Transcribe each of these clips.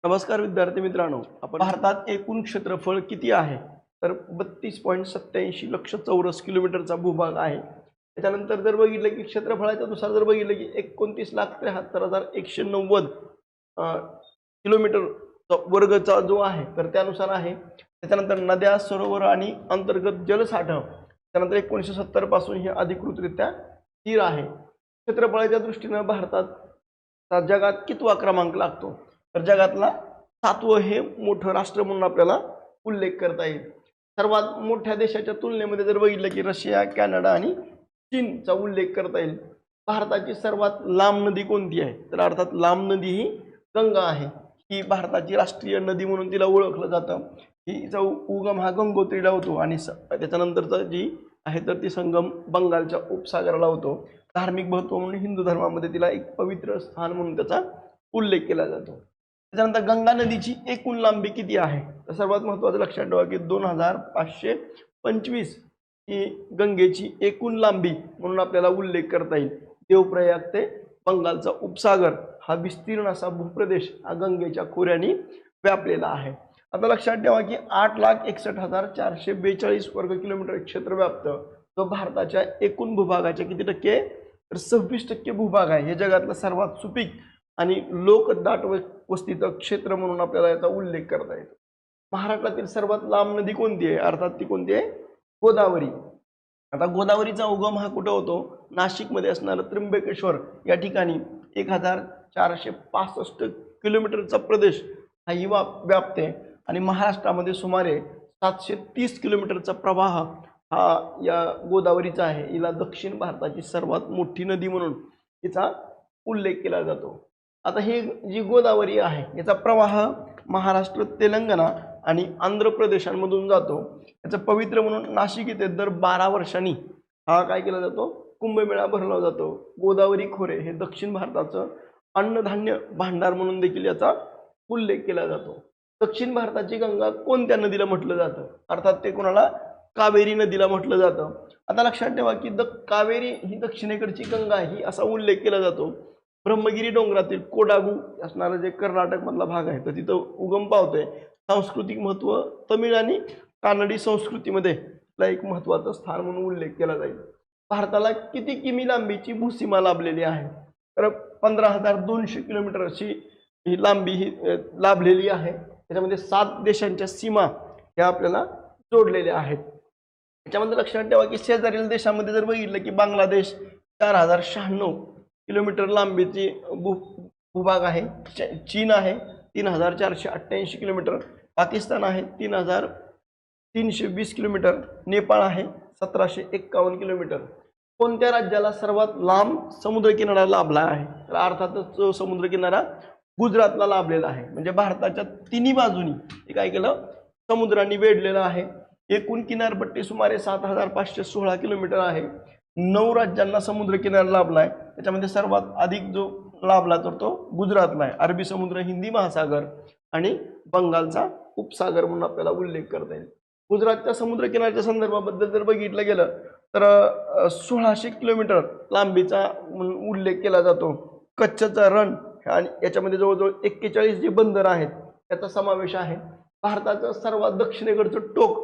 नमस्कार विद्यार्थी मित्रांनो, आपण भारतात एकूण क्षेत्रफळ किती आहे? तर 32.87 लक्ष चौरस किलोमीटरचा भूभाग आहे. त्याच्यानंतर जर बघितलं की क्षेत्रफळाच्या नुसार जर बघितलं की 29,73,190 किलोमीटर वर्गचा जो आहे तर त्यानुसार आहे. त्याच्यानंतर नद्या, सरोवर आणि अंतर्गत जलसाठा त्यानंतर 1970 पासून हे अधिकृतरित्या स्थिर आहे. क्षेत्रफळाच्या दृष्टीने भारतात जगात कितवा क्रमांक लागतो? तर जगातला 7वं हे मोठं राष्ट्र म्हणून आपल्याला उल्लेख करता येईल. सर्वात मोठ्या देशाच्या तुलनेमध्ये जर बघितलं की रशिया, कॅनडा आणि चीनचा उल्लेख करता येईल. भारताची सर्वात लांब नदी कोणती आहे? तर अर्थात लांब नदी ही गंगा आहे. ही भारताची राष्ट्रीय नदी म्हणून तिला ओळखलं जातं. हिचा उगम हा गंगोत्रीला होतो आणि त्याच्यानंतरचा जी आहे तर ती संगम बंगालच्या उपसागराला होतो. धार्मिक महत्त्व म्हणून हिंदू धर्मामध्ये तिला एक पवित्र स्थान म्हणून त्याचा उल्लेख केला जातो. त्याच्यानंतर गंगा नदीची एकूण लांबी किती आहे? तर सर्वात महत्त्वाचं लक्षात ठेवा की 2525 ही गंगेची एकूण लांबी म्हणून आपल्याला उल्लेख करता येईल. देवप्रयाग ते बंगालचा उपसागर हा विस्तीर्ण असा भूप्रदेश हा गंगेच्या खोऱ्याने व्यापलेला आहे. आता लक्षात ठेवा की 8,61,442 वर्ग किलोमीटर क्षेत्र व्याप्त जो भारताच्या एकूण भूभागाच्या किती टक्के? तर 26% भूभाग आहे. हे जगातलं सर्वात सुपीक आणि लोकदाट वस्तीचं क्षेत्र म्हणून आपल्याला याचा उल्लेख करता येतो. महाराष्ट्रातील सर्वात लांब नदी कोणती आहे? अर्थात ती कोणती आहे? गोदावरी. आता गोदावरीचा उगम हा कुठं होतो? नाशिकमध्ये असणारं त्र्यंबकेश्वर या ठिकाणी 1,465 किलोमीटरचा प्रदेश हा ही व्यापते आणि महाराष्ट्रामध्ये सुमारे 730 किलोमीटरचा प्रवाह हा या गोदावरीचा आहे. हिला दक्षिण भारताची सर्वात मोठी नदी म्हणून तिचा उल्लेख केला जातो. आता ही जी गोदावरी आहे याचा प्रवाह महाराष्ट्र, तेलंगणा आणि आंध्र प्रदेशांमधून जातो. याचं पवित्र म्हणून नाशिक येथे दर 12 वर्षांनी हा काय केला जातो? कुंभमेळा भरला जातो. गोदावरी खोरे हे दक्षिण भारताचं अन्नधान्य भांडार म्हणून देखील याचा उल्लेख केला जातो. दक्षिण भारताची गंगा कोणत्या नदीला म्हटलं जातं? अर्थात ते कोणाला? कावेरी नदीला म्हटलं जातं. आता लक्षात ठेवा की कावेरी ही दक्षिणेकडची गंगा ही असा उल्लेख केला जातो. ब्रह्मगिरी डोंगरातील कोडागू असणारा जे कर्नाटक मधला भाग आहे तर तिथं उगम पावतोय. सांस्कृतिक महत्त्व तमिळ आणि कानडी संस्कृतीमध्ये एक महत्त्वाचं स्थान म्हणून उल्लेख केला जाईल. भारताला किती किमी लांबीची भूसीमा लाभलेली आहे? तर 15,200 किलोमीटर अशी ही लांबी ही लाभलेली आहे. त्याच्यामध्ये 7 देशांच्या सीमा ह्या आपल्याला जोडलेल्या आहेत. त्याच्यामध्ये लक्षात ठेवा की शेजारील देशामध्ये जर बघितलं की बांगलादेश 4,096 किलोमीटर लांबीची भूभाग आहे. चीन आहे 3,488 किलोमीटर. पाकिस्तान आहे 3,320 किलोमीटर. नेपाळ आहे 1,751 किलोमीटर. कोणत्या राज्याला सर्वात लांब समुद्रकिनारा लाभला आहे? तर अर्थातच तो समुद्रकिनारा गुजरातला लाभलेला आहे. म्हणजे भारताच्या तिन्ही बाजूनी हे काय केलं? समुद्राने वेढलेलं आहे. एकूण किनारपट्टी सुमारे 7,516 किलोमीटर आहे. 9 राज्यांना समुद्रकिनारा लाभला आहे. त्याच्यामध्ये सर्वात अधिक जो लाभला तर तो गुजरातला आहे. अरबी समुद्र, हिंदी महासागर आणि बंगालचा उपसागर म्हणून आपल्याला उल्लेख करता येईल. गुजरातच्या समुद्रकिनाऱ्याच्या संदर्भाबद्दल जर बघितलं गेलं तर 1600 किलोमीटर लांबीचा उल्लेख केला जातो. कच्छचा रण आणि याच्यामध्ये जवळजवळ 41 जे बंदर आहेत त्याचा समावेश आहे. भारताचं सर्वात दक्षिणेकडचं टोक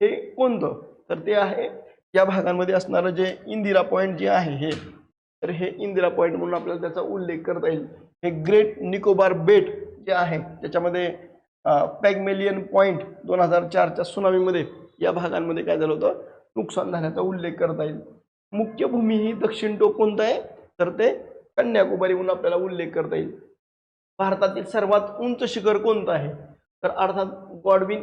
हे कोणतं? तर ते आहे या भागांमध्ये असणारं जे इंदिरा पॉईंट जे आहे हे, तर हे इंदिरा पॉईंट म्हणून आपल्याला त्याचा उल्लेख करता येईल. हे ग्रेट निकोबार बेट जे आहे त्याच्यामध्ये पॅगमेलियन पॉईंट 2004च्या सुनामीमध्ये या भागांमध्ये काय झालं होतं? नुकसान झाल्याचा उल्लेख करता येईल. मुख्य भूमी ही दक्षिण टोक कोणतं आहे? तर ते कन्याकुमारी म्हणून आपल्याला उल्लेख करता येईल. भारतातील सर्वात उंच शिखर कोणतं आहे? तर अर्थात गॉडविन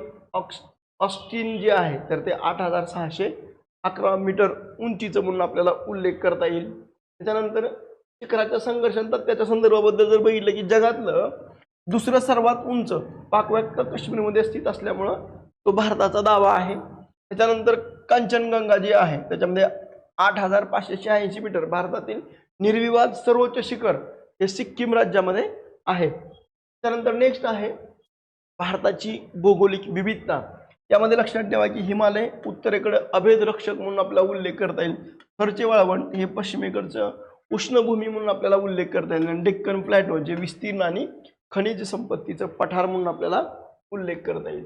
ऑस्टिन जे आहे तर ते 8,611 मीटर उंचीचं म्हणून आपल्याला उल्लेख करता येईल. त्याच्यानंतर शिखराच्या संघर्षांत त्याच्या संदर्भाबद्दल जर बघितलं की जगातलं दुसरं सर्वात उंच पाकव्याप्त काश्मीरमध्ये स्थित असल्यामुळं तो भारताचा दावा आहे. त्याच्यानंतर कांचनगंगा जी आहे त्याच्यामध्ये 8,586 मीटर भारतातील निर्विवाद सर्वोच्च शिखर हे सिक्कीम राज्यामध्ये आहे. त्यानंतर नेक्स्ट आहे भारताची भौगोलिक विविधता. यामध्ये लक्षात ठेवा की हिमालय उत्तरेकडे अभेद रक्षक म्हणून आपल्याला उल्लेख करता येईल. थरचे वाळवंट हे पश्चिमेकडचं उष्णभूमी म्हणून आपल्याला उल्लेख करता येईल. डेक्कन प्लॅटो जे विस्तीर्ण आणि खनिज संपत्तीचं पठार म्हणून आपल्याला उल्लेख करता येईल.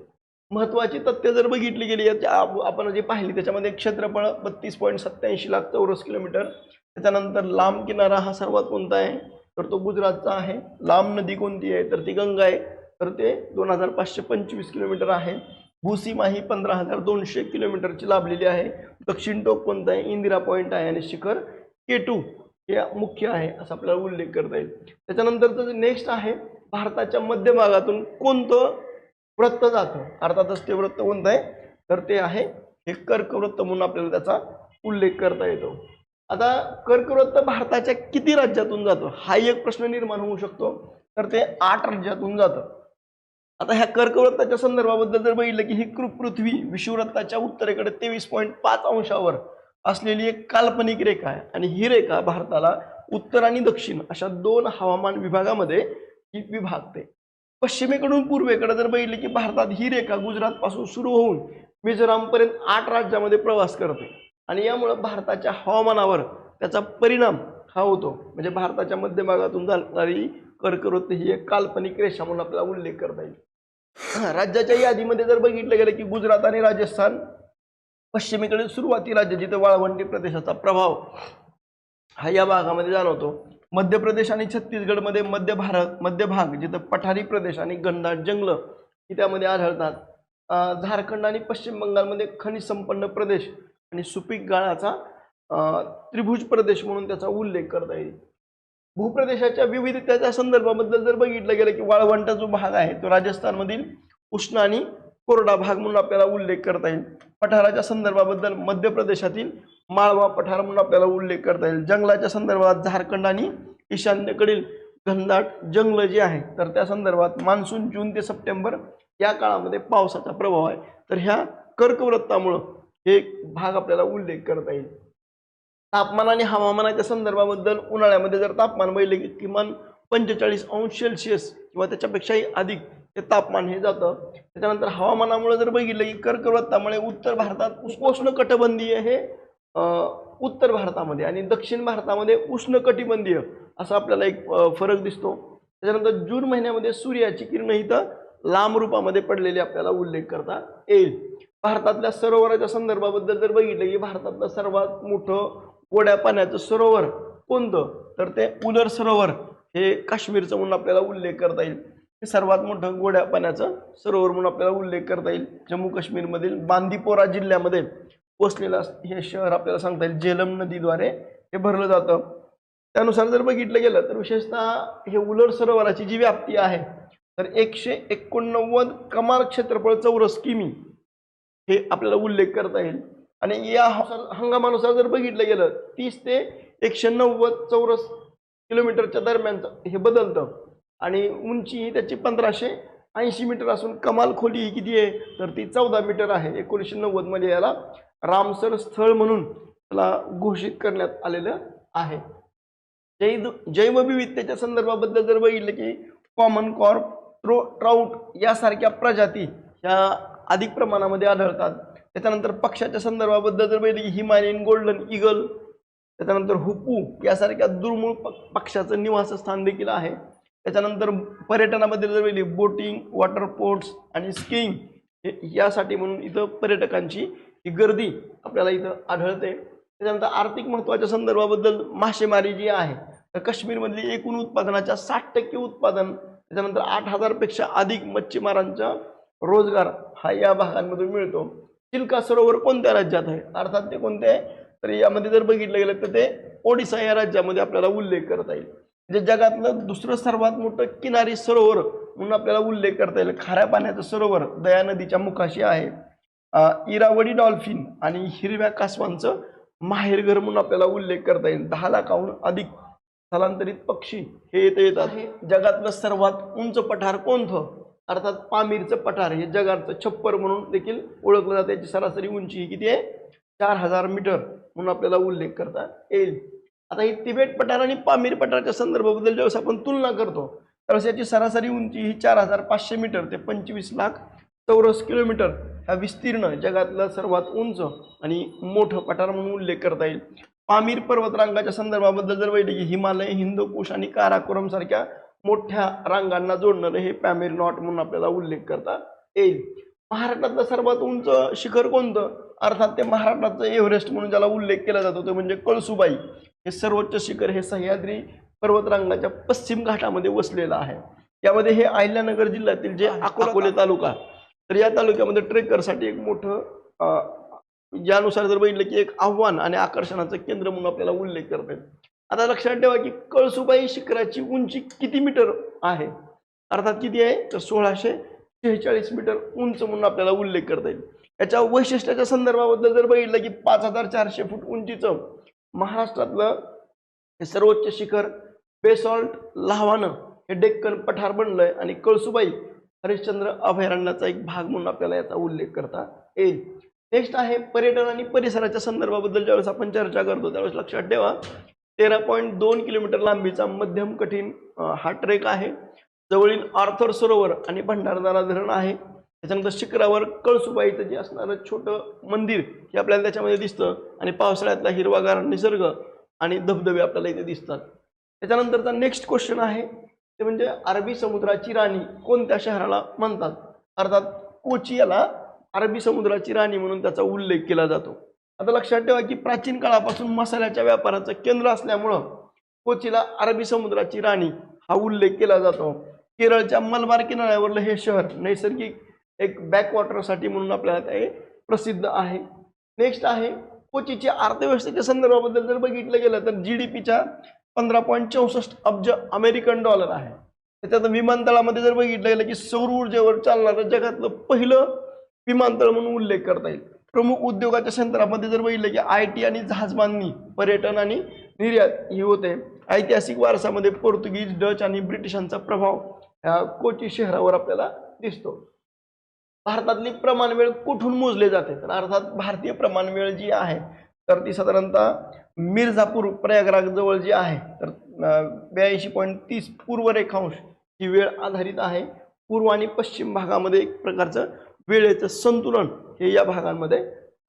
महत्वाची तथ्य जर बघितली गेली आपण जी पाहिली त्याच्यामध्ये क्षेत्रफळ 32.87 लाख चौरस किलोमीटर. त्याच्यानंतर लांब किनारा हा सर्वात कोणता आहे तर तो गुजरातचा आहे. लांब नदी कोणती आहे तर ती गंगा आहे, तर ते 2525 किलोमीटर आहे. भूसीमा ही 15,200 किलोमीटरची लाभलेली आहे. दक्षिण टोक कोणतं आहे इंदिरा पॉईंट आहे आणि शिखर K2 हे मुख्य आहे असा आपल्याला उल्लेख करता येईल. त्याच्यानंतरचं नेक्स्ट आहे भारताच्या मध्य भागातून कोणतं वृत्त जातं. अर्थातच ते वृत्त कोणतं आहे तर ते आहे हे कर्कवृत्त म्हणून आपल्याला त्याचा उल्लेख करता येतो. आता कर्कवृत्त भारताच्या किती राज्यातून जातं हा एक प्रश्न निर्माण होऊ शकतो, तर ते 8 राज्यातून जातं. आता ह्या कर्कवृत्ताच्या संदर्भाबद्दल जर बघितलं की ही पृथ्वी विषुववृत्ताच्या उत्तरेकडे 23.5 अंशावर असलेली एक काल्पनिक रेखा आहे आणि ही रेखा भारताला उत्तर आणि दक्षिण अशा 2 हवामान विभागामध्ये ही विभागते. पश्चिमेकडून पूर्वेकडे जर बघितले की भारतात ही रेखा गुजरात पासून सुरू होऊन मिझोरामपर्यंत 8 राज्यामध्ये प्रवास करते आणि यामुळे भारताच्या हवामानावर त्याचा परिणाम हा होतो. म्हणजे भारताच्या मध्य भागातून जाणारी कर्कवृत्त ही एक काल्पनिक रेषा म्हणून आपल्याला उल्लेख करता येईल. राज्याच्या यादीमध्ये जर बघितलं गेलं की गुजरात आणि राजस्थान पश्चिमेकडील सुरुवाती राज्य जिथे वाळवंटी प्रदेशाचा प्रभाव हा या भागामध्ये जाणवतो. मध्य प्रदेश आणि छत्तीसगडमध्ये मध्य भाग जिथे पठारी प्रदेश आणि घनदाट जंगल ही त्यामध्ये आढळतात. झारखंड आणि पश्चिम बंगालमध्ये खनिज संपन्न प्रदेश आणि सुपीक गाळाचा त्रिभुज प्रदेश म्हणून त्याचा उल्लेख करता येईल. भूप्रदेशाच्या विविधतेच्या संदर्भाबद्दल जर बघितलं गेलं की वाळवंटा जो भाग आहे तो राजस्थानमधील उष्ण आणि कोरडा भाग म्हणून आपल्याला उल्लेख करता येईल. पठाराच्या संदर्भाबद्दल मध्य प्रदेशातील माळवा पठार म्हणून आपल्याला उल्लेख करता येईल. जंगलाच्या संदर्भात झारखंड आणि ईशान्येकडील घनदाट जंगल जे आहे तर त्या संदर्भात मान्सून जून ते सप्टेंबर या काळामध्ये पावसाचा प्रभाव आहे. तर ह्या कर्कवृत्तामुळे हे भाग आपल्याला उल्लेख करता येईल. तापमान आणि हवामानाच्या संदर्भाबद्दल उन्हाळ्यामध्ये जर तापमान बघितले की किमान 45 अंश सेल्सिअस किंवा त्याच्यापेक्षाही अधिक ते तापमान हे जातं. त्याच्यानंतर हवामानामुळे जर बघितलं की कर्कवृत्तामुळे उत्तर भारतात उष्णकटिबंधीय हे उत्तर भारतामध्ये आणि दक्षिण भारतामध्ये उष्णकटिबंधीय असा आपल्याला एक फरक दिसतो. त्याच्यानंतर जून महिन्यामध्ये सूर्याची किरण इथं लांब रूपामध्ये पडलेली आपल्याला उल्लेख करता येईल. भारतातल्या सरोवराच्या संदर्भाबद्दल जर बघितलं की भारतातलं सर्वात मोठं गोड्या पाण्याचं सरोवर कोणतं तर ते उलर सरोवर हे काश्मीरचं म्हणून आपल्याला उल्लेख करता येईल. हे सर्वात मोठं गोड्या पाण्याचं सरोवर म्हणून आपल्याला उल्लेख करता येईल. जम्मू काश्मीरमधील बांदीपोरा जिल्ह्यामध्ये वसलेलं हे शहर आपल्याला सांगता येईल. झेलम नदीद्वारे हे भरलं जातं. त्यानुसार जर बघितलं गेलं तर विशेषतः हे उलर सरोवराची जी व्याप्ती आहे तर 189 कमाल क्षेत्रफळ चौरस किमी हे आपल्याला उल्लेख करता येईल. आणि या हंगामानुसार जर बघितलं गेलं 30 ते 190 चौरस किलोमीटरच्या दरम्यानचं हे बदलतं आणि उंची ही त्याची 1580 मीटर असून कमाल खोली ही किती आहे तर ती 14 मीटर आहे. 1990 मध्ये याला रामसर स्थळ म्हणून त्याला घोषित करण्यात आलेलं आहे. जैवविविधतेच्या संदर्भाबद्दल जर बघितलं की कॉमन कॉर्प ट्राउट यासारख्या प्रजाती ह्या अधिक प्रमाणामध्ये आढळतात. त्याच्यानंतर पक्ष्याच्या संदर्भाबद्दल जर बघितलं की हिमालयन गोल्डन ईगल, त्याच्यानंतर हुपू यासारख्या दुर्मिळ पक्ष्याचं निवासस्थान देखील आहे. त्याच्यानंतर पर्यटनाबद्दल जर बघितली बोटिंग, वॉटर स्पोर्ट्स आणि स्कीइंग यासाठी म्हणून इथं पर्यटकांची ही गर्दी आपल्याला इथं आढळते. त्याच्यानंतर आर्थिक महत्त्वाच्या संदर्भाबद्दल मासेमारी जी आहे तर काश्मीरमधली एकूण उत्पादनाच्या 60% उत्पादन, त्याच्यानंतर 8000 पेक्षा अधिक मच्छीमारांचा रोजगार हा या भागांमधून मिळतो. चिल्का सरोवर कोणत्या राज्यात आहे अर्थात ते कोणते आहे तर यामध्ये जर बघितलं गेलं तर ते ओडिसा या राज्यामध्ये आपल्याला उल्लेख करता येईल. म्हणजे जगातलं दुसरं सर्वात मोठं किनारी सरोवर म्हणून आपल्याला उल्लेख करता येईल. खाऱ्या पाण्याचं सरोवर दया नदीच्या मुखाशी आहे. इरावडी डॉल्फिन आणि हिरव्या कासवांचं माहेरघर म्हणून आपल्याला उल्लेख करता येईल. 10 लाखाहून अधिक स्थलांतरित पक्षी हे येथे येतात. जगातलं सर्वात उंच पठार कोणतं अर्थात पामीरचं पठार हे जगाचं छप्पर म्हणून देखील ओळखलं जातं. याची सरासरी उंची ही किती आहे 4000 मीटर म्हणून आपल्याला उल्लेख करता येईल. आता ही तिबेट पठार आणि पामीर पठाराच्या संदर्भाबद्दल ज्यावेळेस आपण तुलना करतो त्यावेळेस याची सरासरी उंची ही 4500 मीटर ते 25 लाख चौरस किलोमीटर हा विस्तीर्ण जगातलं सर्वात उंच आणि मोठं पठार म्हणून उल्लेख करता येईल. पामीर पर्वतरांगाच्या संदर्भाबद्दल जर बघितलं की हिमालय, हिंदकुश आणि काराकोरम सारख्या मोठ्या रांगांना जोडणारं हे पॅमेरी नॉट म्हणून आपल्याला उल्लेख करता येईल. महाराष्ट्रातलं सर्वात उंच शिखर कोणतं? अर्थात ते महाराष्ट्राचं एव्हरेस्ट म्हणून ज्याला उल्लेख केला जातो ते म्हणजे कळसुबाई. हे सर्वोच्च शिखर हे सह्याद्री पर्वतरांगाच्या पश्चिम घाटामध्ये वसलेलं आहे. यामध्ये हे अहिल्यानगर जिल्ह्यातील जे अकोले तालुका, तर या तालुक्यामध्ये ट्रेकरसाठी एक मोठं यानुसार जर बघितलं की एक आव्हान आणि आकर्षणाचं केंद्र म्हणून आपल्याला उल्लेख करता येईल. आता लक्षात ठेवा की कळसुबाई शिखराची उंची किती मीटर आहे? अर्थात किती आहे? तर 1646 मीटर उंच म्हणून आपल्याला उल्लेख करता येईल. याच्या वैशिष्ट्याच्या संदर्भाबद्दल जर बघितलं की 5400 फूट उंचीचं महाराष्ट्रातलं हे सर्वोच्च शिखर बेसॉल्ट लाव्हानं हे डेक्कन पठार बनलंय आणि कळसुबाई हरिश्चंद्र अभयारण्याचा एक भाग म्हणून आपल्याला याचा उल्लेख करता येईल. नेक्स्ट आहे पर्यटन आणि परिसराच्या संदर्भाबद्दल ज्यावेळेस आपण चर्चा करतो त्यावेळेस लक्षात ठेवा 13.2 किलोमीटर लांबीचा मध्यम कठीण हा ट्रेक आहे. जवळील आर्थर सरोवर आणि भंडारदरा धरण आहे. त्याच्यानंतर शिखरावर कळसुबाईचं जे असणारं छोटं मंदिर हे आपल्याला त्याच्यामध्ये दिसतं आणि पावसाळ्यातला हिरवागार निसर्ग आणि धबधबे आपल्याला इथे दिसतात. त्याच्यानंतरचा नेक्स्ट क्वेश्चन आहे ते म्हणजे अरबी समुद्राची राणी कोणत्या शहराला म्हणतात? अर्थात कोची याला अरबी समुद्राची राणी म्हणून त्याचा उल्लेख केला जातो. आता लक्षात ठेवा की प्राचीन काळापासून मसाल्याच्या व्यापाराचं केंद्र असल्यामुळं कोचीला अरबी समुद्राची राणी हा उल्लेख केला जातो. केरळच्या मलबार किनाऱ्यावरलं हे शहर नैसर्गिक एक बॅकवॉटरसाठी म्हणून आपल्याला ते प्रसिद्ध आहे. नेक्स्ट आहे कोचीच्या अर्थव्यवस्थेच्या संदर्भाबद्दल जर बघितलं गेलं तर GDPच्या 15.64 अब्ज अमेरिकन डॉलर आहे. त्याच्यात विमानतळामध्ये जर बघितलं गेलं की सौर ऊर्जेवर चालणारं जगातलं पहिलं विमानतळ म्हणून उल्लेख करता येईल. प्रमुख उद्योगाच्या क्षेत्रामध्ये जर बघितलं की IT आणि जहाज बांधणी, पर्यटन आणि निर्यात ही होते. ऐतिहासिक वारसामध्ये पोर्तुगीज, डच आणि ब्रिटिशांचा प्रभाव या कोची शहरावर आपल्याला दिसतो. भारतातली प्रमाणवेळ कुठून मोजले जाते? तर अर्थात भारतीय प्रमाणवेळ जी आहे तर ती साधारणतः मिर्झापूर प्रयागराज जवळ जी आहे तर 82.30 पूर्व रेखांश ही वेळ आधारित आहे. पूर्व आणि पश्चिम भागामध्ये एक प्रकारचं वेळेचं संतुलन हे या भागांमध्ये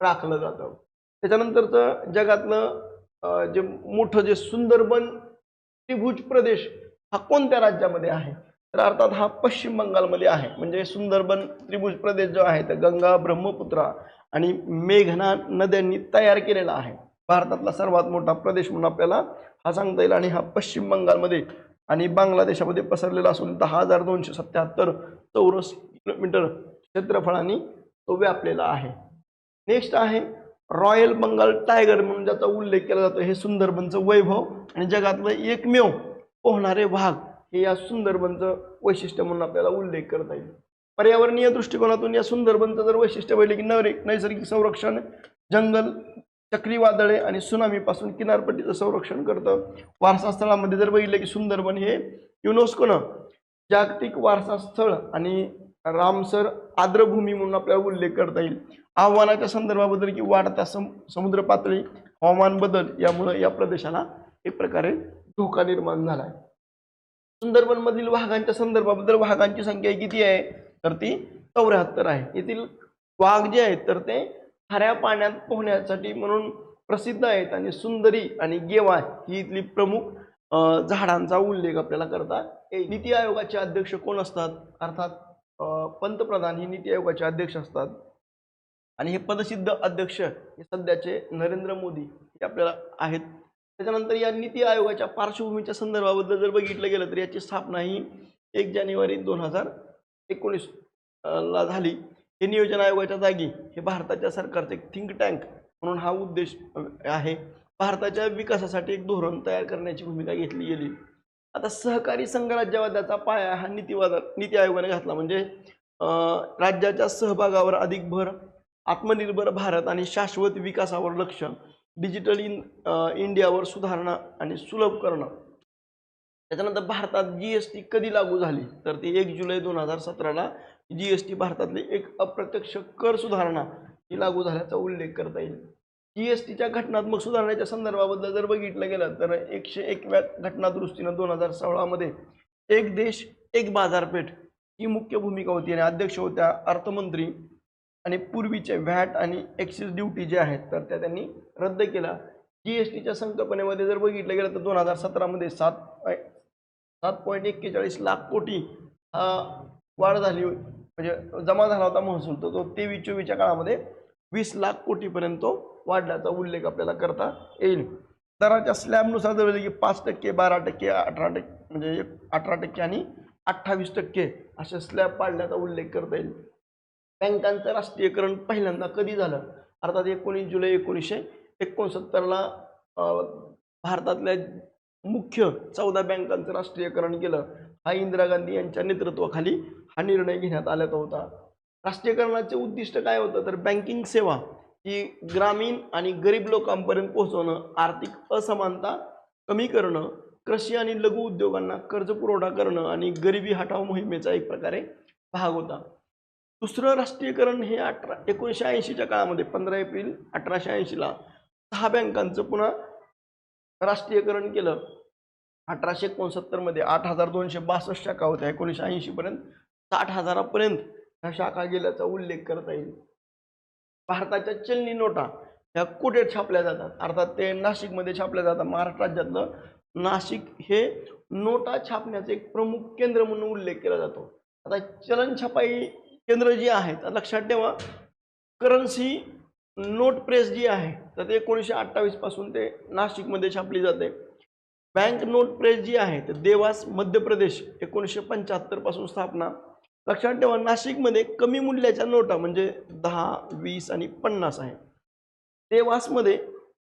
राखलं जातं. त्याच्यानंतरचं जगातलं जे मोठं जे सुंदरबन त्रिभुज प्रदेश हा कोणत्या राज्यामध्ये आहे? तर अर्थात हा पश्चिम बंगालमध्ये आहे. म्हणजे सुंदरबन त्रिभुज प्रदेश जो आहे तर गंगा, ब्रह्मपुत्रा आणि मेघना नद्यांनी तयार केलेला आहे. भारतातला सर्वात मोठा प्रदेश म्हणून आपल्याला हा सांगता येईल आणि हा पश्चिम बंगालमध्ये आणि बांगलादेशामध्ये पसरलेला असून 10,277 चौरस किलोमीटर क्षेत्रफळाने तो व्यापलेला आहे. नेक्स्ट आहे रॉयल बंगाल टायगर म्हणून ज्याचा उल्लेख केला जातो. हे सुंदरबनचं वैभव आणि जगातलं एकमेव पोहणारे वाघ हे या सुंदरबनचं वैशिष्ट्य म्हणून आपल्याला उल्लेख करता येईल. पर्यावरणीय दृष्टिकोनातून या सुंदरबनचं जर वैशिष्ट्य पाहिलं की नैसर्गिक संरक्षण, जंगल, चक्रीवादळे आणि सुनामीपासून किनारपट्टीचं संरक्षण करतं. वारसा स्थळामध्ये जर बघितलं की सुंदरबन हे युनेस्कोनं जागतिक वारसा स्थळ आणि रामसर आर्द्रभूमी म्हणून आपल्याला उल्लेख करता येईल. आव्हानाच्या संदर्भाबद्दल की वाढता समुद्र पातळी, हवामान बदल यामुळे या प्रदेशाला एक प्रकारे धोका निर्माण झाला आहे. सुंदरबन मधील वाघांच्या संदर्भाबद्दल वाघांची संख्या किती आहे? तर ती 74 आहे. येथील वाघ जे आहेत तर ते खाऱ्या पाण्यात पोहण्यासाठी म्हणून प्रसिद्ध आहेत आणि सुंदरी आणि गेवा ही इथली प्रमुख झाडांचा उल्लेख आपल्याला करता येईल. नीती आयोगाचे अध्यक्ष कोण असतात? अर्थात पंतप्रधान ही नीती आयोगाचे अध्यक्ष असतात आणि हे पदसिद्ध अध्यक्ष हे सध्याचे नरेंद्र मोदी हे आपल्याला आहेत. त्याच्यानंतर या नीती आयोगाच्या पार्श्वभूमीच्या संदर्भाबद्दल जर बघितलं गेलं तर याची स्थापना ही 1 जानेवारी 2019 ला झाली. हे नियोजन आयोगाच्या जागी हे भारताच्या सरकारचे एक थिंक टँक म्हणून हा उद्देश आहे. भारताच्या विकासासाठी एक धोरण तयार करण्याची भूमिका घेतली गेली. आता सहकारी संघराज्यवादाचा पाया हा नीती आयोगाने घातला. म्हणजे राज्याच्या सहभागावर अधिक भर, आत्मनिर्भर भारत आणि शाश्वत विकासावर लक्ष, डिजिटल इंडियावर सुधारणा आणि सुलभ करणं. त्याच्यानंतर भारतात GST कधी लागू झाली? तर ती 1 जुलै 2017ला GST भारतातली एक अप्रत्यक्ष कर सुधारणा ही लागू झाल्याचा उल्लेख करता येईल. GSTच्या घटनात्मक सुधारणेच्या संदर्भाबद्दल जर बघितलं गेलं तर 101व्या घटनादुरुस्तीनं 2016 मध्ये एक देश एक बाजारपेठ ही मुख्य भूमिका होती आणि अध्यक्ष होत्या अर्थमंत्री आणि पूर्वीचे व्हॅट आणि एक्साइज ड्युटी जे आहेत तर त्या त्यांनी रद्द केला. GSTच्या संकल्पनेमध्ये जर बघितलं गेलं तर 2017 मध्ये 7.41 लाख कोटी वाढ झाली, म्हणजे जमा झाला होता महसूल, तर तो 23-24च्या काळामध्ये 20 लाख कोटीपर्यंत वाढल्याचा उल्लेख आपल्याला करता येईल. दराच्या स्लॅबनुसार जर की 5%, 12%, 18%, म्हणजे 18% आणि 28% असे स्लॅब पाडल्याचा उल्लेख करता येईल. बँकांचं राष्ट्रीयकरण पहिल्यांदा कधी झालं? अर्थात 19 जुलै 1969ला भारतातल्या मुख्य 14 बँकांचं राष्ट्रीयकरण केलं. हा इंदिरा गांधी यांच्या नेतृत्वाखाली हा निर्णय घेण्यात आला होता. राष्ट्रीयकरणाचे उद्दिष्ट काय होतं? तर बँकिंग सेवा ही ग्रामीण आणि गरीब लोकांपर्यंत पोहोचवणं, आर्थिक असमानता कमी करणं, कृषी आणि लघु उद्योगांना कर्ज पुरवठा करणं आणि गरिबी हटाव मोहिमेचा एक प्रकारे भाग होता. दुसरं राष्ट्रीयकरण हे 1980च्या काळामध्ये 15 एप्रिल 1880ला 6 बँकांचं पुन्हा राष्ट्रीयकरण केलं. 1869 मध्ये 8,262 शाखा होत्या. 1980 पर्यंत 60,000पर्यंत ह्या शाखा गेल्याचा उल्लेख करता येईल. भारताच्या चलनी नोटा ह्या कुठे छापल्या जातात? अर्थात ते नाशिकमध्ये छापल्या जातात. महाराष्ट्र राज्यातलं नाशिक हे नोटा छापण्याचे एक प्रमुख केंद्र म्हणून उल्लेख केला जातो. आता चलन छपाई केंद्र जी आहेत, लक्षात ठेवा, करन्सी नोट प्रेस जी आहे तर ते 1928 पासून ते नाशिकमध्ये छापली जाते. बँक नोट प्रेस जी आहे तर देवास मध्य प्रदेश 1975 पासून स्थापना. लक्षात ठेवा, नाशिकमध्ये कमी मूल्याच्या नोटा म्हणजे 10, 20 आणि 50 आहे. देवासमध्ये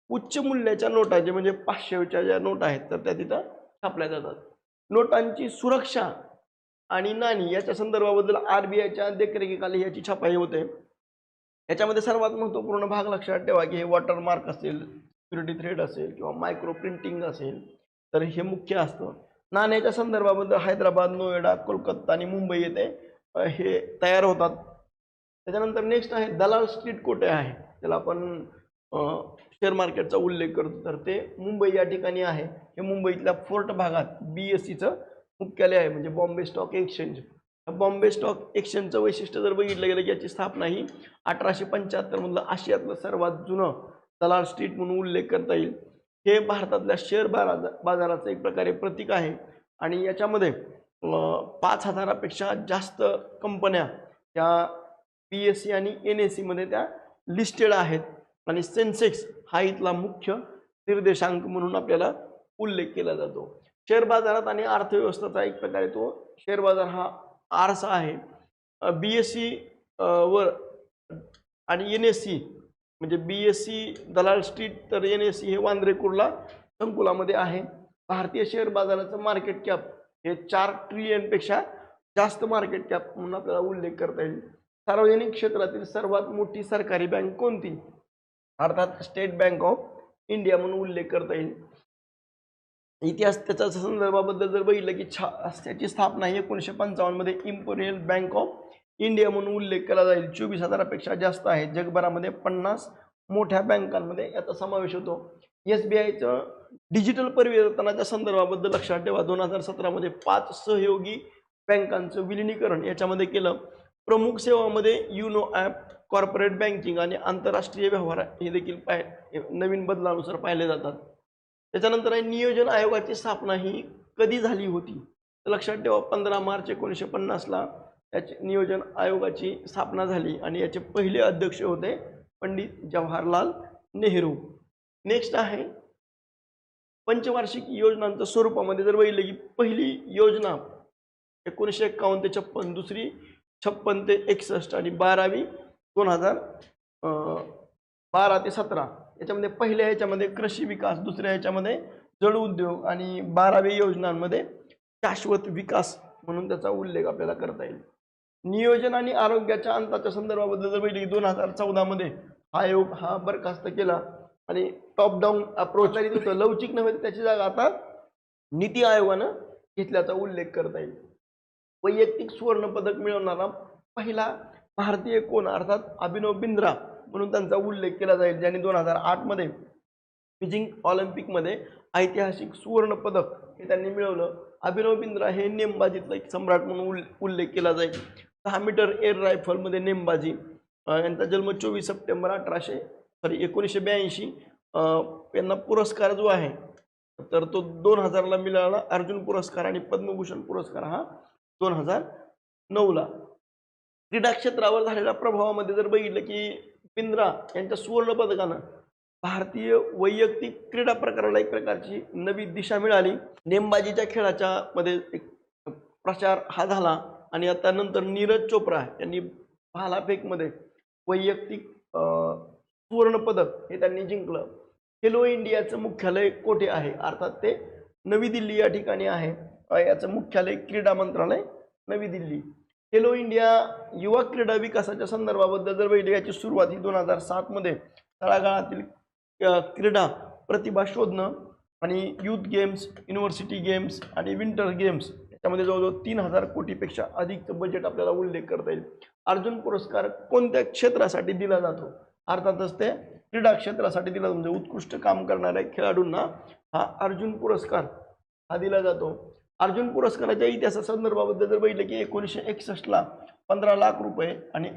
उच्च मूल्याच्या नोटा जे म्हणजे 500च्या ज्या नोटा आहेत तर त्या तिथं छापल्या जातात. नोटांची सुरक्षा आणि नाणी याच्या संदर्भाबद्दल RBIच्या देखरेखीखाली याची छपाई होते. याच्यामध्ये सर्वात महत्त्वपूर्ण भाग लक्षात ठेवा की हे वॉटरमार्क असेल, सिक्युरिटी थ्रेड असेल किंवा मायक्रो प्रिंटिंग असेल तर हे मुख्य असतं. नाण्याच्या संदर्भाबद्दल हैदराबाद, नोएडा, कोलकाता आणि मुंबई येथे हे तयार होतात. त्याच्यानंतर नेक्स्ट आहे दलाल स्ट्रीट कोठे आहे, त्याला आपण शेअर मार्केटचा उल्लेख करतो, तर ते मुंबई या ठिकाणी आहे. हे मुंबईतल्या फोर्ट भागात BSEचं मुख्यालय आहे, म्हणजे Bombay stock exchange. Bombay stock एक्सचेंजचं वैशिष्ट्य जर बघितलं गेलं की याची स्थापना ही 1875 मधलं आशियातलं सर्वात जुनं दलाल स्ट्रीट म्हणून उल्लेख करता येईल. हे भारतातल्या शेअर बाजाराचं एक प्रकारे प्रतीक आहे आणि याच्यामध्ये 5,000पेक्षा जास्त कंपन्या या BSE आणि NSE मध्ये त्या लिस्टेड आहेत आणि सेन्सेक्स हा इथला मुख्य निर्देशांक म्हणून आपल्याला उल्लेख केला जातो. शेअर बाजारात आणि अर्थव्यवस्थेचा एक प्रकारे तो शेअर बाजार हा आरसा आहे. BSE वर आणि NSE म्हणजे BSE दलाल स्ट्रीट तर NSE हे वांद्रे कुर्ला संकुलामध्ये आहे. भारतीय शेअर बाजाराचं मार्केट कॅप हे 4 ट्रिलियनपेक्षा जास्त मार्केट कॅप म्हणून आपल्याला उल्लेख करता येईल. सार्वजनिक क्षेत्रातील सर्वात मोठी सरकारी बँक कोणती? अर्थात स्टेट बँक ऑफ इंडिया म्हणून उल्लेख करता येईल. इतिहास त्याच्या संदर्भाबद्दल जर बघितलं की त्याची स्थापना 1955 मध्ये इम्पेरियल बँक ऑफ इंडिया म्हणून उल्लेख केला जाईल. 24,000पेक्षा जास्त आहे. जगभरामध्ये 50 मोठ्या बँकांमध्ये याचा समावेश होतो. SBIचं डिजिटल परिवर्तनाच्या संदर्भाबद्दल लक्षात ठेवा, 2017 मध्ये 5 सहयोगी बँकांचं विलिनीकरण याच्यामध्ये केलं. प्रमुख सेवामध्ये युनो ॲप, कॉर्पोरेट बँकिंग आणि आंतरराष्ट्रीय व्यवहार हे देखील नवीन बदलानुसार पाहिले जातात. त्याच्यानंतर आहे नियोजन आयोगाची स्थापना ही कधी झाली होती? तर लक्षात ठेवा, 15 मार्च 1950ला याची नियोजन आयोगाची स्थापना झाली आणि याचे पहिले अध्यक्ष होते पंडित जवाहरलाल नेहरू. नेक्स्ट आहे पंचवार्षिक योजनांच्या स्वरूपामध्ये जर बघितलं की पहिली योजना 1951 ते 56, दुसरी 56 ते 61 आणि 12वी 2012 ते 17. याच्यामध्ये पहिल्या ह्याच्यामध्ये कृषी विकास, दुसऱ्या ह्याच्यामध्ये जड उद्योग आणि 12वी योजनांमध्ये शाश्वत विकास म्हणून त्याचा उल्लेख आपल्याला करता येईल. नियोजन आणि आरोग्याच्या अंताच्या संदर्भाबद्दल जर बघितलं 2014 मध्ये हा आयोग हा बरखास्त केला आणि टॉप डाऊन अप्रोच होतं, लवचिक नव्हे, त्याची जागा आता नीती आयोगानं घेतल्याचा उल्लेख करता येईल. वैयक्तिक स्वर्ण पदक मिळवणारा पहिला भारतीय कोण? अर्थात अभिनव बिंद्रा म्हणून त्यांचा उल्लेख केला जाईल, ज्यांनी 2008 मध्ये बीजिंग ऑलिम्पिकमध्ये ऐतिहासिक सुवर्ण पदक हे त्यांनी मिळवलं. अभिनव बिंद्रा हे नेमबाजीतला एक सम्राट म्हणून उल्लेख केला जाईल. 10 मीटर एअर रायफलमध्ये नेमबाजी. यांचा जन्म 24 सप्टेंबर 1982. यांना पुरस्कार जो आहे तर तो 2000ला मिळाला अर्जुन पुरस्कार, आणि पद्मभूषण पुरस्कार हा 2009ला. क्रीडा क्षेत्रावर झालेल्या प्रभावामध्ये जर बघितलं की बिंद्रा यांच्या सुवर्ण पदकानं भारतीय वैयक्तिक क्रीडा प्रकाराला एक प्रकारची नवी दिशा मिळाली. नेमबाजीच्या खेळाच्या मध्ये एक प्रचार हा झाला, आणि आता नंतर नीरज चोप्रा यांनी भालाफेकमध्ये वैयक्तिक सुवर्ण पदक हे त्यांनी जिंकलं. खेलो इंडियाचं मुख्यालय कोठे आहे? अर्थात ते नवी दिल्ली या ठिकाणी आहे. याचं मुख्यालय क्रीडा मंत्रालय नवी दिल्ली. खेलो इंडिया युवा क्रीडा विकासाच्या संदर्भाबद्दल जर बघितली, याची सुरुवात ही 2007 मध्ये तळागाळातील क्रीडा प्रतिभा शोधणं आणि युथ गेम्स, युनिव्हर्सिटी गेम्स आणि विंटर गेम्स याच्यामध्ये जवळजवळ 3000 कोटीपेक्षा अधिकचं बजेट आपल्याला उल्लेख करता येईल. अर्जुन पुरस्कार कोणत्या क्षेत्रासाठी दिला जातो? अर्थातच ते क्रीडा क्षेत्रासाठी दिला जातो. म्हणजे उत्कृष्ट काम करणाऱ्या खेळाडूंना हा अर्जुन पुरस्कार हा दिला जातो. अर्जुन पुरस्काराच्या इतिहासासंदर्भाबद्दल जर बघितलं की 1961ला 15 लाख रुपये आणि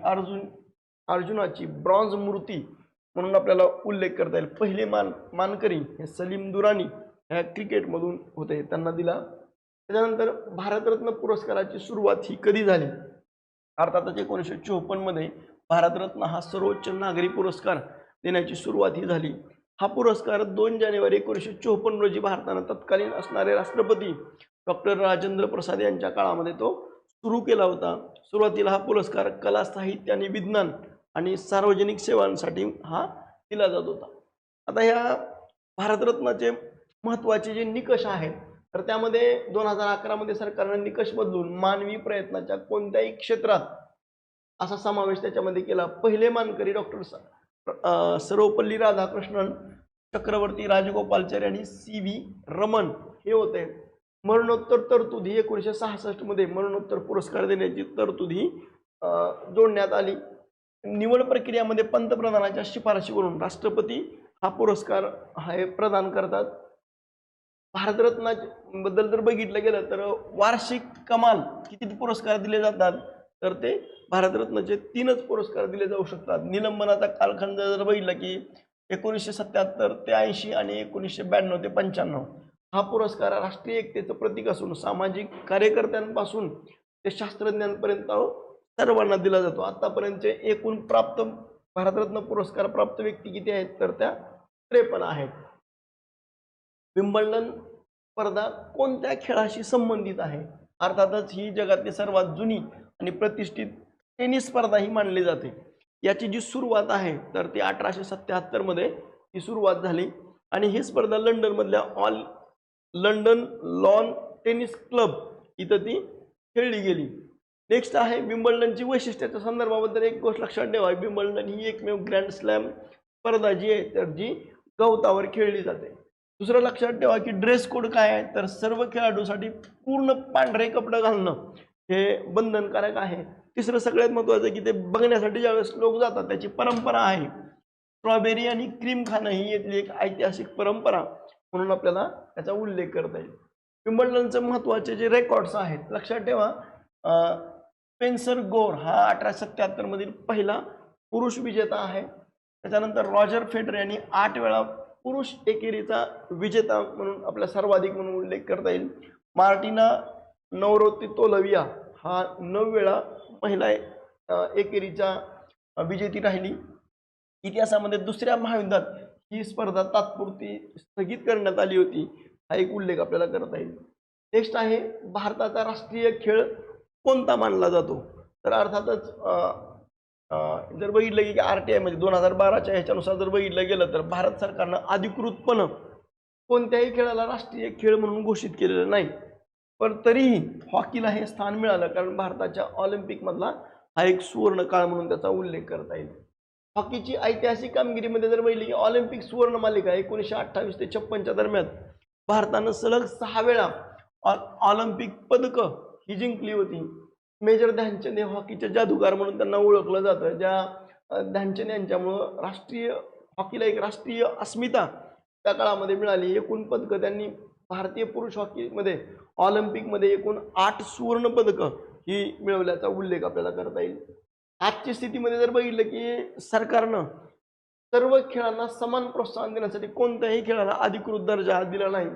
अर्जुनाची ब्रॉन्झ मूर्ती म्हणून आपल्याला उल्लेख करता येईल. पहिले मानकरी हे सलीम दुरानी ह्या क्रिकेटमधून होते, त्यांना दिला. त्याच्यानंतर भारतरत्न पुरस्काराची सुरुवात ही कधी झाली? अर्थातच 1954 मध्ये भारतरत्न हा सर्वोच्च नागरी पुरस्कार देण्याची सुरुवात ही झाली. हा पुरस्कार 2 जानेवारी 1954 रोजी भारतानं तत्कालीन असणारे राष्ट्रपती डॉक्टर राजेंद्र प्रसाद यांच्या काळामध्ये तो सुरू केला होता. सुरुवातीला हा पुरस्कार कला, साहित्य आणि विज्ञान आणि सार्वजनिक सेवांसाठी हा दिला जात होता. आता ह्या भारतरत्नाचे महत्त्वाचे जे निकष आहेत, तर त्यामध्ये 2011 मध्ये सरकारने निकष बदलून मानवी प्रयत्नाच्या कोणत्याही क्षेत्रात असा समावेश त्याच्यामध्ये केला. पहिले मानकरी डॉक्टर सर्वपल्ली राधाकृष्णन, चक्रवर्ती राजगोपालचारी आणि CV रमन हे होते. मरणोत्तर तरतूद ही 1966 मध्ये मरणोत्तर पुरस्कार देण्याची तरतूद ही जोडण्यात आली. निवड प्रक्रियामध्ये पंतप्रधानाच्या शिफारशीवरून राष्ट्रपती हा पुरस्कार हे प्रदान करतात. भारतरत्नाबद्दल जर बघितलं गेलं तर वार्षिक कमाल किती पुरस्कार दिले जातात? तर ते भारतरत्नाचे 3च पुरस्कार दिले जाऊ शकतात. निलंबनाचा कालखंड जर बघितला की 1977 ते 80 आणि 1992 ते 95 हा पुरस्कार राष्ट्रीय एकतेचं प्रतीक असून सामाजिक कार्यकर्त्यांपासून ते शास्त्रज्ञांपर्यंत सर्वांना दिला जातो. आतापर्यंतचे एकूण प्राप्त भारतरत्न पुरस्कार प्राप्त व्यक्ती किती आहेत? तर त्या 53 आहेत. विम्बल्डन स्पर्धा कोणत्या खेळाशी संबंधित आहे? अर्थातच ही जगातली सर्वात जुनी आणि प्रतिष्ठित टेनिस स्पर्धा ही मानली जाते. याची जी सुरुवात आहे तर ती 1877 मध्ये ही सुरुवात झाली, आणि ही स्पर्धा लंडनमधल्या लंडन लॉन टेनिस क्लब इथं ती खेळली गेली. नेक्स्ट आहे विम्बल्डनची वैशिष्ट्याच्या संदर्भाबद्दल एक गोष्ट लक्षात ठेवा. विम्बल्डन ही एकमेव ग्रँड स्लॅम स्पर्धा जी आहे तर जी गवतावर खेळली जाते. दुसरं लक्षात ठेवा की ड्रेस कोड काय आहे, तर सर्व खेळाडूसाठी पूर्ण पांढरे कपडे घालणं हे बंधनकारक आहे. तिसरं सगळ्यात महत्त्वाचं की ते बघण्यासाठी ज्यावेळेस लोक जातात त्याची परंपरा आहे. स्ट्रॉबेरी आणि क्रीम खाणं ही इथली एक ऐतिहासिक परंपरा म्हणून आपल्याला त्याचा उल्लेख करता येईल. विम्बल्डनचे महत्त्वाचे जे रेकॉर्ड्स आहेत लक्षात ठेवा. स्पेन्सर गोर हा 1877 मधील पहिला पुरुष विजेता आहे. त्याच्यानंतर रॉजर फेडर यांनी 8 वेळा पुरुष एकेरीचा विजेता म्हणून आपला सर्वाधिक म्हणून उल्लेख करता येईल. मार्टिना नवरोतितोलविया हा 9 वेळा महिला एकेरीचा विजेती राहिली. इतिहासामध्ये दुसऱ्या महायुद्धात ही स्पर्धा तात्पुरती स्थगित करण्यात आली होती, हा एक उल्लेख आपल्याला करता येईल. नेक्स्ट आहे भारताचा राष्ट्रीय खेळ कोणता मानला जातो? तर अर्थातच जर बघितलं की RTI म्हणजे 2012च्या ह्याच्यानुसार जर बघितलं गेलं तर भारत सरकारनं अधिकृतपणे कोणत्याही खेळाला राष्ट्रीय खेळ म्हणून घोषित केलेलं नाही, पण तरीही हॉकीला हे स्थान मिळालं कारण भारताच्या ऑलिम्पिकमधला हा एक सुवर्ण काळ म्हणून त्याचा उल्लेख करता येईल. हॉकीची ऐतिहासिक कामगिरीमध्ये जर बघितली की ऑलिम्पिक सुवर्ण मालिका 1928 ते 56च्या दरम्यान भारतानं सलग 6 वेळा ऑलिम्पिक पदकं ही जिंकली होती. मेजर ध्यानचंद हे हॉकीचे जादूगार म्हणून त्यांना ओळखलं जातं. ज्या ध्यानचंद यांच्यामुळं राष्ट्रीय हॉकीला एक राष्ट्रीय अस्मिता त्या काळामध्ये मिळाली. एकूण पदकं त्यांनी भारतीय पुरुष हॉकीमध्ये ऑलिम्पिकमध्ये एकूण 8 सुवर्ण पदकं ही मिळवल्याचा उल्लेख आपल्याला करता येईल. आजच्या स्थितीमध्ये जर बघितलं की सरकारनं सर्व खेळांना समान प्रोत्साहन देण्यासाठी कोणत्याही खेळाला अधिकृत दर्जा दिला नाही.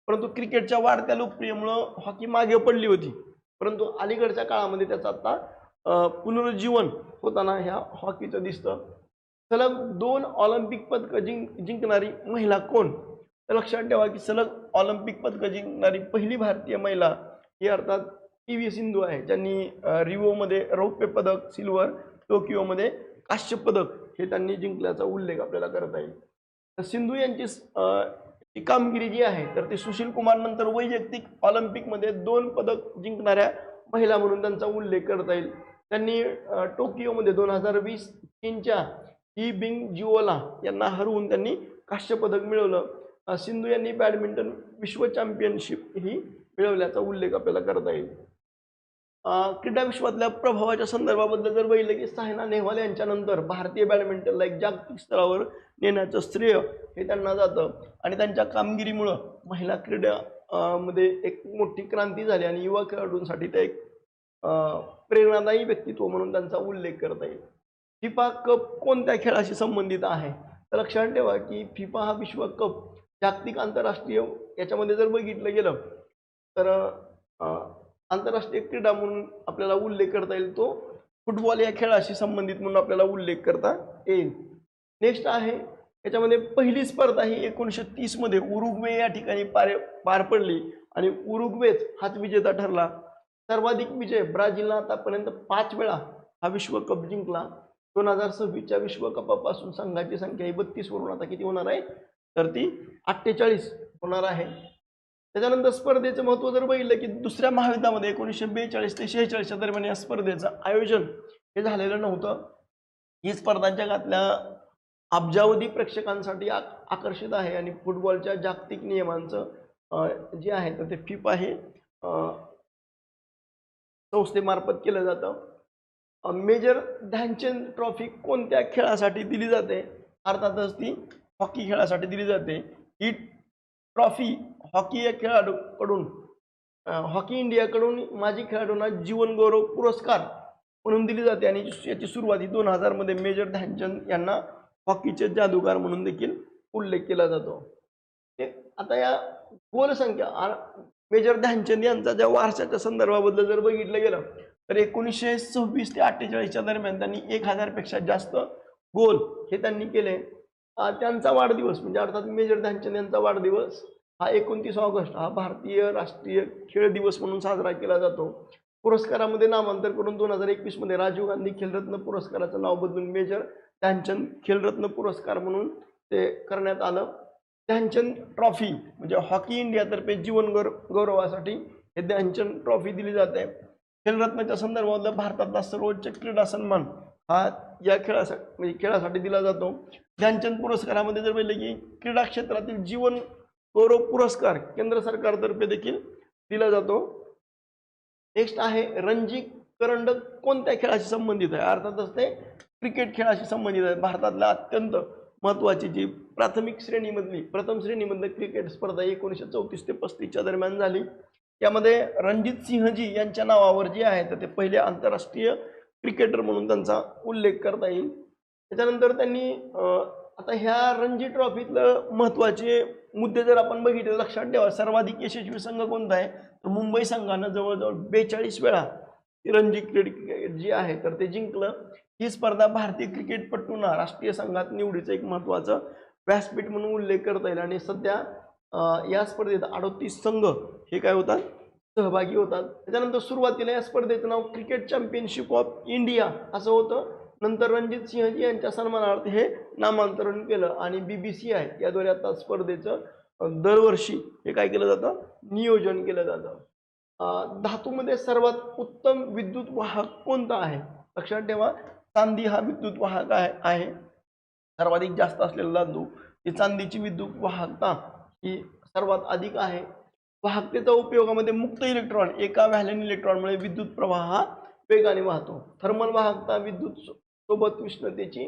परंतु क्रिकेटच्या वाढत्या लोकप्रियतेमुळे हॉकी मागे पडली होती. परंतु अलीकडच्या काळामध्ये त्याचा आता पुनरुज्जीवन होताना ह्या हॉकीचं दिसतं. सलग 2 ऑलिम्पिक पदकं जिंकणारी महिला कोण? तर लक्षात ठेवा की सलग ऑलिम्पिक पदकं जिंकणारी पहिली भारतीय महिला ही अर्थात PV सिंधू आहे, ज्यांनी रिओमध्ये रौप्य पदक, सिल्वर, टोकियोमध्ये कांस्य पदक हे त्यांनी जिंकल्याचा उल्लेख आपल्याला करता येईल. तर सिंधू यांची कामगिरी जी आहे तर ते सुशील कुमार नंतर वैयक्तिक ऑलिम्पिकमध्ये 2 पदक जिंकणाऱ्या महिला म्हणून त्यांचा उल्लेख करता येईल. त्यांनी टोकियोमध्ये 2020 चीनच्या ही बिंग जिओला यांना हरवून त्यांनी कांस्य पदक मिळवलं. सिंधू यांनी बॅडमिंटन विश्व चॅम्पियनशिप ही मिळवल्याचा उल्लेख आपल्याला करता येईल. क्रीडा विश्वातल्या प्रभावाच्या संदर्भाबद्दल जर बघितलं की सायना नेहवाल यांच्यानंतर भारतीय बॅडमिंटनला एक जागतिक स्तरावर नेण्याचं श्रेय हे त्यांना जातं आणि त्यांच्या कामगिरीमुळं महिला क्रीडा मध्ये एक मोठी क्रांती झाली आणि युवा खेळाडूंसाठी ते एक प्रेरणादायी व्यक्तित्व म्हणून त्यांचा उल्लेख करता येईल. फिफा कप कोणत्या खेळाशी संबंधित आहे? तर लक्षात ठेवा की फिफा हा विश्व कप जागतिक आंतरराष्ट्रीय याच्यामध्ये जर बघितलं गेलं तर आंतरराष्ट्रीय क्रीडा म्हणून आपल्याला उल्लेख करता येईल. तो फुटबॉल या खेळाशी संबंधित म्हणून आपल्याला उल्लेख करता येईल. नेक्स्ट आहे याच्यामध्ये पहिली स्पर्धा ही 1930 मध्ये उरुग्वे या ठिकाणी पार पडली आणि उरुग्वेच हाच विजेता ठरला. सर्वाधिक विजय ब्राझीलला आतापर्यंत 5 वेळा हा विश्वकप जिंकला. 2026च्या विश्वकपापासून संघाची संख्या ही 32 वरून आता किती होणार आहे तर ती 48 होणार आहे. त्याच्यानंतर स्पर्धेचं महत्त्व जर बघितलं की दुसऱ्या महायुद्धामध्ये 1942 ते 46च्या दरम्यान या स्पर्धेचं आयोजन हे झालेलं नव्हतं. ही स्पर्धा जगातल्या अब्जावधी प्रेक्षकांसाठी आकर्षित आहे आणि फुटबॉलच्या जागतिक नियमांचं जे आहे तर ते फिफा हे संस्थेमार्फत केलं जातं. मेजर ध्यानचंद ट्रॉफी कोणत्या खेळासाठी दिली जाते? अर्थातच ती हॉकी खेळासाठी दिली जाते. ही ट्रॉफी हॉकी या खेळाडूकडून हॉकी इंडियाकडून माजी खेळाडूंना जीवन गौरव पुरस्कार म्हणून दिली जाते आणि याची सुरुवात 2000 मध्ये मेजर ध्यानचंद यांना हॉकीचे जादूगार म्हणून देखील उल्लेख केला जातो. आता या गोल संख्या मेजर ध्यानचंद यांचा ज्या वारशाच्या संदर्भाबद्दल जर बघितलं गेलं तर 1926 ते 48च्या दरम्यान त्यांनी 1000 पेक्षा जास्त गोल हे त्यांनी केले. त्यांचा वाढदिवस म्हणजे अर्थात मेजर ध्यानचंद यांचा वाढदिवस हा 29 ऑगस्ट हा भारतीय राष्ट्रीय खेळ दिवस म्हणून साजरा केला जातो. पुरस्कारामध्ये नामांतर करून 2021 मध्ये राजीव गांधी खेलरत्न पुरस्काराचं नाव बदलून मेजर ध्यानचंद खेलरत्न पुरस्कार म्हणून ते करण्यात आलं. ध्यानचंद ट्रॉफी म्हणजे हॉकी इंडियातर्फे जीवन गौरवासाठी हे ध्यानचंद ट्रॉफी दिली जाते. खेलरत्नाच्या संदर्भात भारतातला सर्वोच्च क्रीडा सन्मान हा या खेळासाठी दिला जातो. ध्यानचंद पुरस्कारामध्ये जर पाहिलं की क्रीडा क्षेत्रातील जीवन गौरव पुरस्कार केंद्र सरकारतर्फे देखील दिला जातो. नेक्स्ट आहे रणजी करंडक कोणत्या खेळाशी संबंधित आहे? अर्थातच ते क्रिकेट खेळाशी संबंधित आहे. भारतातल्या अत्यंत महत्त्वाची जी प्रथम श्रेणीमधली क्रिकेट स्पर्धा 1934 ते 35च्या दरम्यान झाली. यामध्ये रणजित सिंहजी यांच्या नावावर जे आहे तर ते पहिले आंतरराष्ट्रीय क्रिकेटर म्हणून त्यांचा उल्लेख करता येईल. त्याच्यानंतर त्यांनी आता ह्या रणजी ट्रॉफीतलं महत्त्वाचे मुद्दे जर आपण बघितले लक्षात ठेवा सर्वाधिक यशस्वी संघ कोणता आहे तर मुंबई संघानं जवळजवळ 42 वेळा रणजी क्रिकेट जी आहे तर ते जिंकलं. ही स्पर्धा भारतीय क्रिकेटपटूंना राष्ट्रीय संघात निवडीचं एक महत्त्वाचं व्यासपीठ म्हणून उल्लेख करता येईल आणि सध्या या स्पर्धेत 38 संघ हे काय होतात सहभागी होतात. त्याच्यानंतर सुरुवातीला या स्पर्धेचं नाव क्रिकेट चॅम्पियनशिप ऑफ इंडिया असं होतं. नंतर रणजित सिंहजी यांच्या सन्मानार्थ हे नामांतरण केलं आणि BBCI याद्वारे आता स्पर्धेचं दरवर्षी हे काय केलं जातं नियोजन केलं जातं. धातूमध्ये सर्वात उत्तम विद्युत वाहक कोणता आहे? लक्षात ठेवा चांदी हा विद्युत वाहक आहे. सर्वाधिक जास्त असलेला धातू ही चांदीची विद्युत वाहकता ही सर्वात अधिक आहे. वाहकतेच्या उपयोगामध्ये मुक्त इलेक्ट्रॉन एका व्हॅलेंट इलेक्ट्रॉनमुळे विद्युत प्रवाह हा वेगाने वाहतो. थर्मल वाहकता विद्युत सोबत उष्णतेची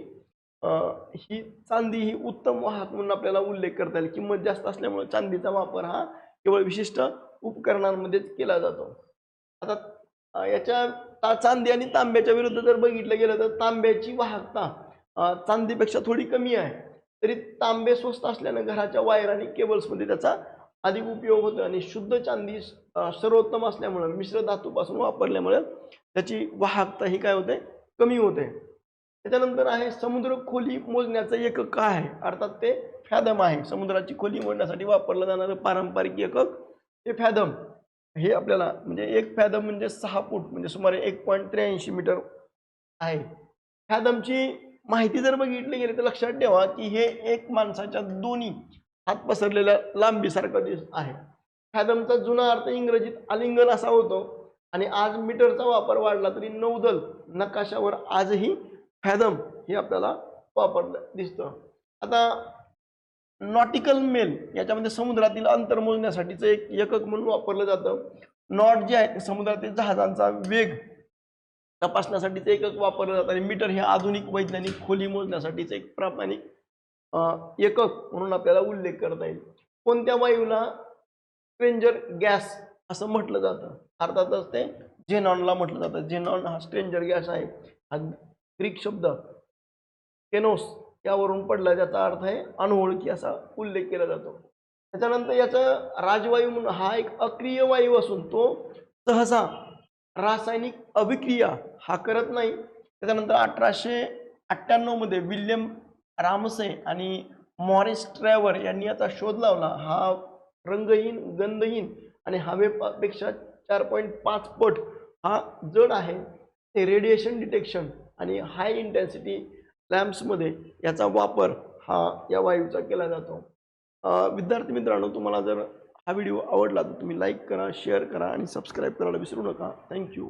ही चांदी ही उत्तम वाहक म्हणून आपल्याला उल्लेख करता येईल. किंमत जास्त असल्यामुळे चांदीचा वापर हा केवळ विशिष्ट उपकरणांमध्येच केला जातो. आता याच्या चांदी आणि तांब्याच्या विरुद्ध जर बघितलं गेलं तर तांब्याची वाहकता चांदीपेक्षा थोडी कमी आहे, तरी तांबे स्वस्त असल्यानं घराच्या वायर आणि केबल्समध्ये त्याचा अधिक उपयोग होतो आणि शुद्ध चांदी सर्वोत्तम असल्यामुळं मिश्र धातूपासून वापरल्यामुळे त्याची वाहकता ही काय होते, कमी होते. त्याच्यानंतर आहे समुद्र खोली मोजण्याचं एकक काय आहे, अर्थात ते फॅदम आहे. समुद्राची खोली मोजण्यासाठी वापरलं जाणारं पारंपरिक एकक हे फॅदम. हे आपल्याला म्हणजे 1 फॅदम म्हणजे 6 फूट म्हणजे सुमारे 1.83 मीटर आहे. फॅदमची माहिती जर बघितली गेली तर लक्षात ठेवा की हे एक माणसाच्या दोन्ही हात पसरलेल्या लांबीसारखं आहे. फॅदमचा जुना अर्थ इंग्रजीत आलिंगन असा होतो आणि आज मीटरचा वापर वाढला तरी नौदल नकाशावर आजही फॅदम हे आपल्याला वापरलं दिसतं. आता नॉटिकल मेल याच्यामध्ये समुद्रातील अंतर मोजण्यासाठीचं एक एकक म्हणून वापरलं जातं. नॉट जे आहे ते समुद्रातील जहाजांचा वेग तपासण्यासाठीचं एकक वापरलं जातं आणि मीटर हे आधुनिक वैज्ञानिक खोली मोजण्यासाठीचं एक प्रामाणिक एकक म्हणून आपल्याला उल्लेख करता येईल. कोणत्या वायूला स्ट्रेंजर गॅस असं म्हटलं जातं, अर्थातच ते झेनॉनला म्हटलं जातं. झेनॉन हा स्ट्रेंजर गॅस आहे. हा ग्रीक शब्द केनोस यावरून पडला, ज्याचा अर्थ आहे अनोळखी असा उल्लेख केला जातो. त्याच्यानंतर याचं राजवायू म्हणून हा एक अक्रिय वायू असून तो सहसा रासायनिक अभिक्रिया हा करत नाही. त्याच्यानंतर 1898 मध्ये विल्यम रामसे आणि मॉरिस ट्रॅव्हर यांनी याचा शोध लावला. हा रंगहीन, गंधहीन आणि हवेपेक्षा 4.5 पट हा जड आहे. ते रेडिएशन डिटेक्शन आणि हाय इंटेन्सिटी लॅम्प्समध्ये याचा वापर हा या वायूचा केला जातो. विद्यार्थी मित्रांनो, तुम्हाला जर हा व्हिडिओ आवडला तर तुम्ही लाईक करा, शेअर करा आणि सबस्क्राईब करायला विसरू नका. थँक्यू.